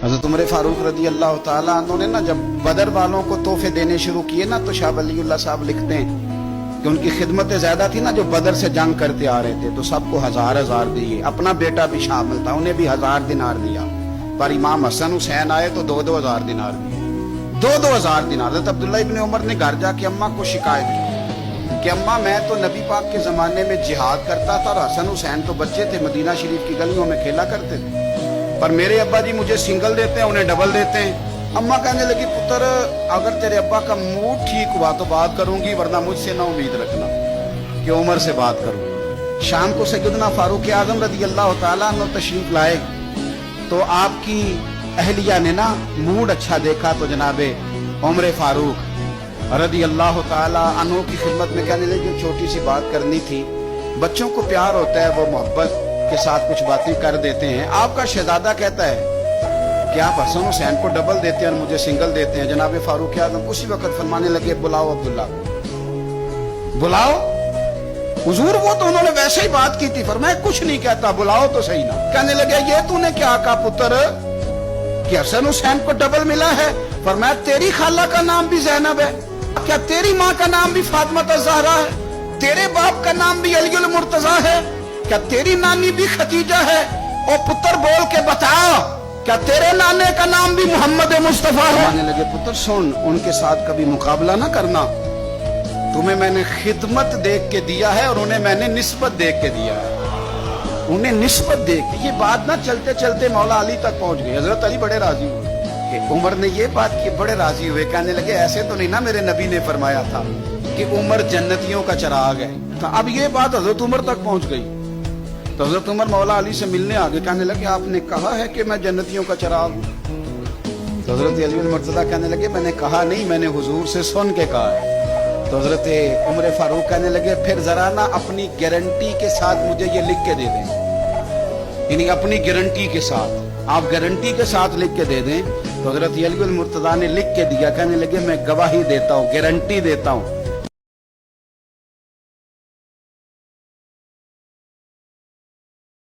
حضرت عمر فاروق رضی اللہ تعالیٰ عنہ نے نا جب بدر والوں کو تحفے دینے شروع کیے نا تو شاہ ولی اللہ صاحب لکھتے ہیں کہ ان کی خدمتیں زیادہ تھی نا، جو بدر سے جنگ کرتے آ رہے تھے تو سب کو 1000 دیے، اپنا بیٹا بھی شامل تھا، انہیں بھی 1000 دینار دیا، پر امام حسن حسین آئے تو 2000 دینار دیے، 2000 دینار۔ حضرت عبداللہ ابن عمر نے گھر جا کے اماں کو شکایت کی کہ اماں میں تو نبی پاک کے زمانے میں جہاد کرتا تھا اور حسن حسین تو بچے تھے، مدینہ شریف کی گلیوں میں کھیلا کرتے تھے، پر میرے ابا جی مجھے سنگل دیتے ہیں، انہیں ڈبل دیتے ہیں۔ اماں کہنے لگی پتر اگر تیرے ابا کا موڈ ٹھیک ہوا تو بات کروں گی، ورنہ مجھ سے نہ امید رکھنا کہ عمر سے بات کروں۔ شام کو سیدنا فاروق اعظم رضی اللہ تعالیٰ عنہ تشریف لائے تو آپ کی اہلیہ نے نا موڈ اچھا دیکھا تو جناب عمر فاروق رضی اللہ تعالیٰ عنہ کی خدمت میں کہنے لگی چھوٹی سی بات کرنی تھی، بچوں کو پیار ہوتا ہے وہ محبت کے ساتھ کچھ باتیں کر دیتے ہیں، آپ کا شہزادہ کہتا ہے کہ آپ حسن حسین کو ڈبل دیتے ہیں اور مجھے سنگل دیتے ہیں۔ جناب فاروق اعظم اسی وقت فرمانے لگے بلاؤ عبداللہ کو، بلاؤ حضور، وہ تو انہوں نے ویسے ہی بات کی تھی، فرمایا کچھ نہیں کہتا، بلاؤ تو صحیح نا۔ کہنے لگے یہ تو نے کیا کہا پتر کہ حسن حسین کو ڈبل ملا ہے؟ فرمایا تیری خالہ کا نام بھی زینب ہے، کیا تیری ماں کا نام بھی فاطمہ الزہرا ہے؟ تیرے باپ کا نام بھی علی المرتضیٰ ہے؟ کیا تیری نانی بھی خدیجہ ہے؟ اور پتر بول کے بتا کیا تیرے نانے کا نام بھی محمد مصطفیٰ ہے؟ کہنے لگے پتر سن، ان کے ساتھ کبھی مقابلہ نہ کرنا، تمہیں میں نے خدمت دیکھ کے دیا ہے اور انہیں میں نے نسبت دیکھ کے دیا ہے، انہیں نسبت دیکھ کے۔ یہ بات نہ چلتے چلتے مولا علی تک پہنچ گئی، حضرت علی بڑے راضی ہوئے کہ عمر نے یہ بات کی، بڑے راضی ہوئے، کہنے لگے ایسے تو نہیں نا میرے نبی نے فرمایا تھا کہ عمر جنتیوں کا چراغ ہے۔ اب یہ بات حضرت عمر تک پہنچ گئی تو حضرت عمر مولا علی سے ملنے آگے، کہنے لگے آپ نے کہا ہے کہ میں جنتیوں کا چراغ ہوں؟ تو حضرت علی المرتضیٰ کہنے لگے میں نے کہا نہیں، میں نے حضور سے سن کے کہا ہے۔ تو حضرت عمر فاروق کہنے لگے پھر ذرا نا اپنی گارنٹی کے ساتھ مجھے یہ لکھ کے دے دیں، یعنی اپنی گارنٹی کے ساتھ، آپ گارنٹی کے ساتھ لکھ کے دے دیں۔ تو حضرت علی المرتضیٰ نے لکھ کے دیا، کہنے لگے میں گواہی دیتا ہوں، گارنٹی دیتا ہوں